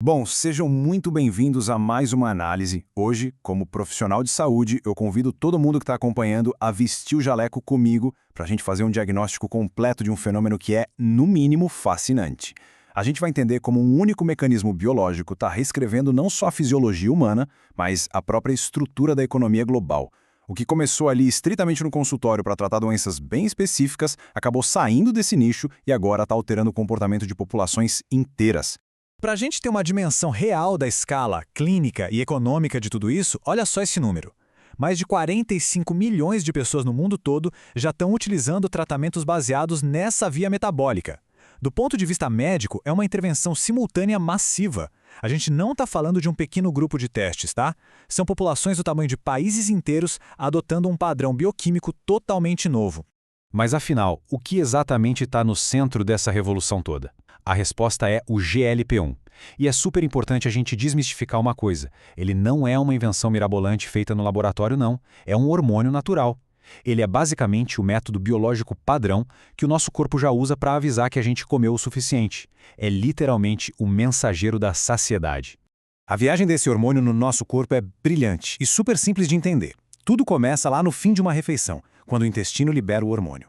Bom, sejam muito bem-vindos a mais uma análise. Hoje, como profissional de saúde, eu convido todo mundo que está acompanhando a vestir o jaleco comigo para a gente fazer um diagnóstico completo de um fenômeno que é, no mínimo, fascinante. A gente vai entender como um único mecanismo biológico está reescrevendo não só a fisiologia humana, mas a própria estrutura da economia global. O que começou ali estritamente no consultório para tratar doenças bem específicas acabou saindo desse nicho e agora está alterando o comportamento de populações inteiras. Para a gente ter uma dimensão real da escala clínica e econômica de tudo isso, olha só esse número. Mais de 45 milhões de pessoas no mundo todo já estão utilizando tratamentos baseados nessa via metabólica. Do ponto de vista médico, é uma intervenção simultânea massiva. A gente não está falando de um pequeno grupo de testes, tá? São populações do tamanho de países inteiros adotando um padrão bioquímico totalmente novo. Mas afinal, o que exatamente está no centro dessa revolução toda? A resposta é o GLP-1. E é super importante a gente desmistificar uma coisa. Ele não é uma invenção mirabolante feita no laboratório, não. É um hormônio natural. Ele é basicamente o método biológico padrão que o nosso corpo já usa para avisar que a gente comeu o suficiente. É literalmente o mensageiro da saciedade. A viagem desse hormônio no nosso corpo é brilhante e super simples de entender. Tudo começa lá no fim de uma refeição, quando o intestino libera o hormônio.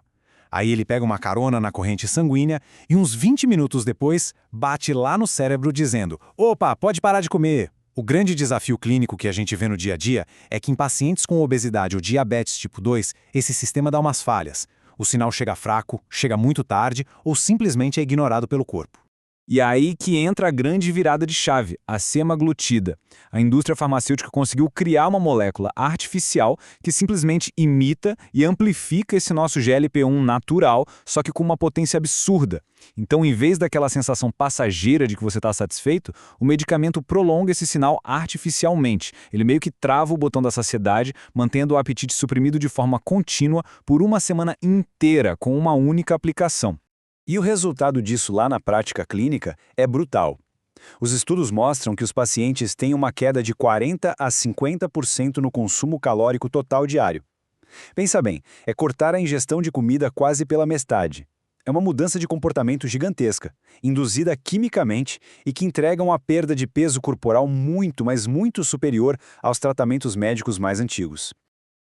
Aí ele pega uma carona na corrente sanguínea e uns 20 minutos depois bate lá no cérebro dizendo: "Opa, pode parar de comer". O grande desafio clínico que a gente vê no dia a dia é que em pacientes com obesidade ou diabetes tipo 2, esse sistema dá umas falhas. O sinal chega fraco, chega muito tarde ou simplesmente é ignorado pelo corpo. E é aí que entra a grande virada de chave, a semaglutida. A indústria farmacêutica conseguiu criar uma molécula artificial que simplesmente imita e amplifica esse nosso GLP-1 natural, só que com uma potência absurda. Então, em vez daquela sensação passageira de que você está satisfeito, o medicamento prolonga esse sinal artificialmente. Ele meio que trava o botão da saciedade, mantendo o apetite suprimido de forma contínua por uma semana inteira, com uma única aplicação. E o resultado disso lá na prática clínica é brutal. Os estudos mostram que os pacientes têm uma queda de 40% a 50% no consumo calórico total diário. Pensa bem, é cortar a ingestão de comida quase pela metade. É uma mudança de comportamento gigantesca, induzida quimicamente e que entrega uma perda de peso corporal muito, mas muito superior aos tratamentos médicos mais antigos.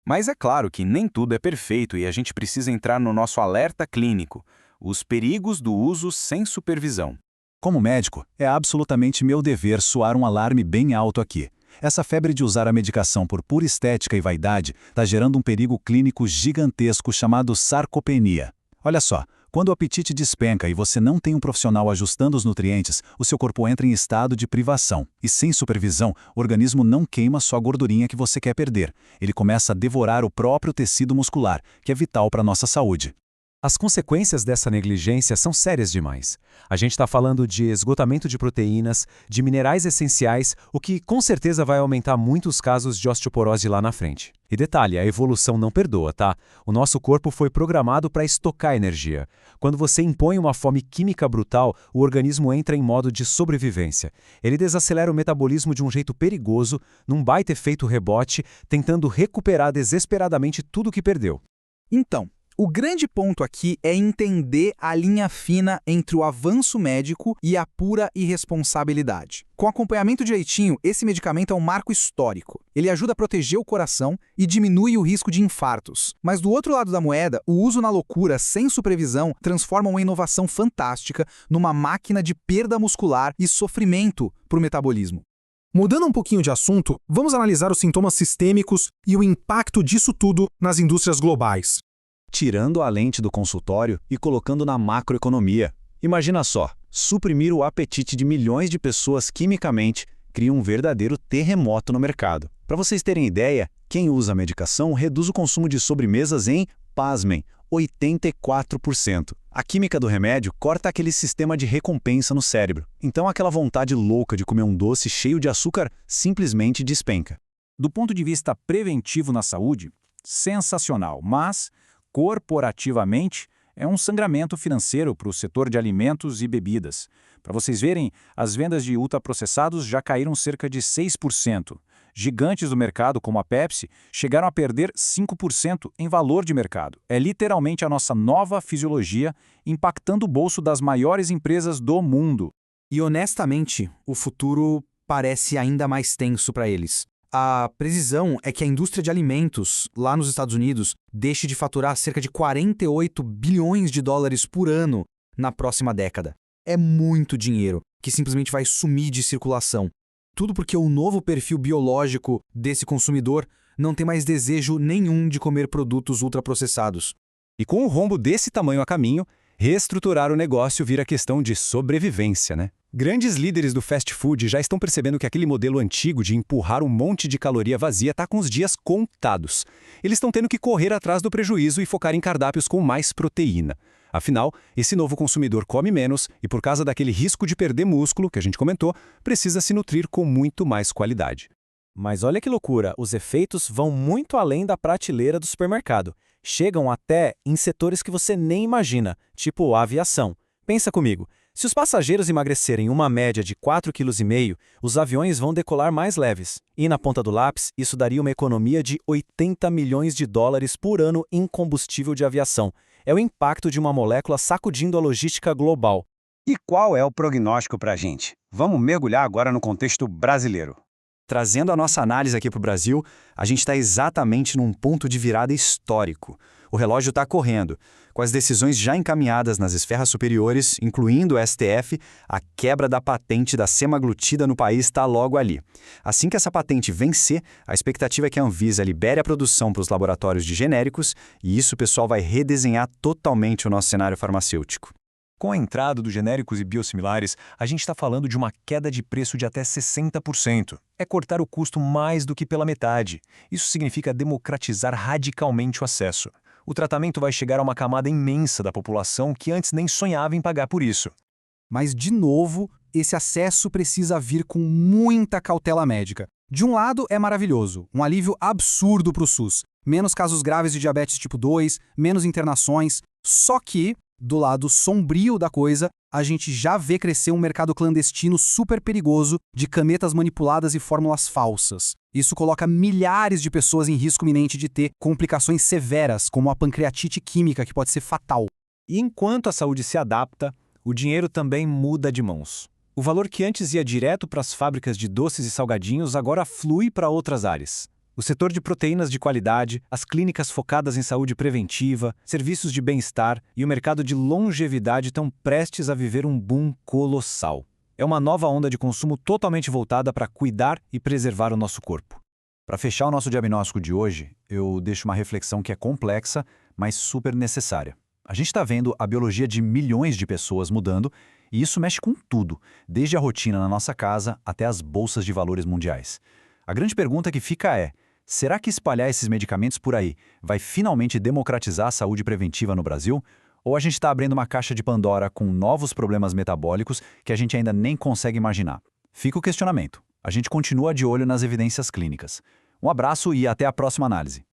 Mas é claro que nem tudo é perfeito e a gente precisa entrar no nosso alerta clínico. Os perigos do uso sem supervisão. Como médico, é absolutamente meu dever soar um alarme bem alto aqui. Essa febre de usar a medicação por pura estética e vaidade está gerando um perigo clínico gigantesco chamado sarcopenia. Olha só, quando o apetite despenca e você não tem um profissional ajustando os nutrientes, o seu corpo entra em estado de privação. E sem supervisão, o organismo não queima só a gordurinha que você quer perder. Ele começa a devorar o próprio tecido muscular, que é vital para a nossa saúde. As consequências dessa negligência são sérias demais. A gente está falando de esgotamento de proteínas, de minerais essenciais, o que com certeza vai aumentar muitos casos de osteoporose lá na frente. E detalhe, a evolução não perdoa, tá? O nosso corpo foi programado para estocar energia. Quando você impõe uma fome química brutal, o organismo entra em modo de sobrevivência. Ele desacelera o metabolismo de um jeito perigoso, num baita efeito rebote, tentando recuperar desesperadamente tudo que perdeu. Então, o grande ponto aqui é entender a linha fina entre o avanço médico e a pura irresponsabilidade. Com acompanhamento direitinho, esse medicamento é um marco histórico. Ele ajuda a proteger o coração e diminui o risco de infartos. Mas do outro lado da moeda, o uso na loucura, sem supervisão, transforma uma inovação fantástica numa máquina de perda muscular e sofrimento para o metabolismo. Mudando um pouquinho de assunto, vamos analisar os sintomas sistêmicos e o impacto disso tudo nas indústrias globais. Tirando a lente do consultório e colocando na macroeconomia. Imagina só, suprimir o apetite de milhões de pessoas quimicamente cria um verdadeiro terremoto no mercado. Para vocês terem ideia, quem usa a medicação reduz o consumo de sobremesas em, pasmem, 84%. A química do remédio corta aquele sistema de recompensa no cérebro. Então aquela vontade louca de comer um doce cheio de açúcar simplesmente despenca. Do ponto de vista preventivo na saúde, sensacional, mas corporativamente, é um sangramento financeiro para o setor de alimentos e bebidas. Para vocês verem, as vendas de ultraprocessados já caíram cerca de 6%. Gigantes do mercado, como a Pepsi, chegaram a perder 5% em valor de mercado. É literalmente a nossa nova fisiologia impactando o bolso das maiores empresas do mundo. E honestamente, o futuro parece ainda mais tenso para eles. A previsão é que a indústria de alimentos, lá nos Estados Unidos, deixe de faturar cerca de 48 bilhões de dólares por ano na próxima década. É muito dinheiro que simplesmente vai sumir de circulação. Tudo porque o novo perfil biológico desse consumidor não tem mais desejo nenhum de comer produtos ultraprocessados. E com um rombo desse tamanho a caminho, reestruturar o negócio vira questão de sobrevivência, né? Grandes líderes do fast food já estão percebendo que aquele modelo antigo de empurrar um monte de caloria vazia está com os dias contados. Eles estão tendo que correr atrás do prejuízo e focar em cardápios com mais proteína. Afinal, esse novo consumidor come menos e, por causa daquele risco de perder músculo, que a gente comentou, precisa se nutrir com muito mais qualidade. Mas olha que loucura, os efeitos vão muito além da prateleira do supermercado. Chegam até em setores que você nem imagina, tipo a aviação. Pensa comigo, se os passageiros emagrecerem uma média de 4,5 kg, os aviões vão decolar mais leves. E na ponta do lápis, isso daria uma economia de 80 milhões de dólares por ano em combustível de aviação. É o impacto de uma molécula sacudindo a logística global. E qual é o prognóstico para a gente? Vamos mergulhar agora no contexto brasileiro. Trazendo a nossa análise aqui para o Brasil, a gente está exatamente num ponto de virada histórico. O relógio está correndo. Com as decisões já encaminhadas nas esferras superiores, incluindo o STF, a quebra da patente da semaglutida no país está logo ali. Assim que essa patente vencer, a expectativa é que a Anvisa libere a produção para os laboratórios de genéricos, e isso, pessoal, vai redesenhar totalmente o nosso cenário farmacêutico. Com a entrada dos genéricos e biosimilares, a gente está falando de uma queda de preço de até 60%. É cortar o custo mais do que pela metade. Isso significa democratizar radicalmente o acesso. O tratamento vai chegar a uma camada imensa da população que antes nem sonhava em pagar por isso. Mas, de novo, esse acesso precisa vir com muita cautela médica. De um lado, é maravilhoso, um alívio absurdo para o SUS. Menos casos graves de diabetes tipo 2, menos internações. Só que, do lado sombrio da coisa, a gente já vê crescer um mercado clandestino super perigoso de canetas manipuladas e fórmulas falsas. Isso coloca milhares de pessoas em risco iminente de ter complicações severas, como a pancreatite química, que pode ser fatal. E enquanto a saúde se adapta, o dinheiro também muda de mãos. O valor que antes ia direto para as fábricas de doces e salgadinhos agora flui para outras áreas. O setor de proteínas de qualidade, as clínicas focadas em saúde preventiva, serviços de bem-estar e o mercado de longevidade estão prestes a viver um boom colossal. É uma nova onda de consumo totalmente voltada para cuidar e preservar o nosso corpo. Para fechar o nosso diagnóstico de hoje, eu deixo uma reflexão que é complexa, mas super necessária. A gente está vendo a biologia de milhões de pessoas mudando, e isso mexe com tudo, desde a rotina na nossa casa até as bolsas de valores mundiais. A grande pergunta que fica é: será que espalhar esses medicamentos por aí vai finalmente democratizar a saúde preventiva no Brasil? Ou a gente está abrindo uma caixa de Pandora com novos problemas metabólicos que a gente ainda nem consegue imaginar? Fica o questionamento. A gente continua de olho nas evidências clínicas. Um abraço e até a próxima análise.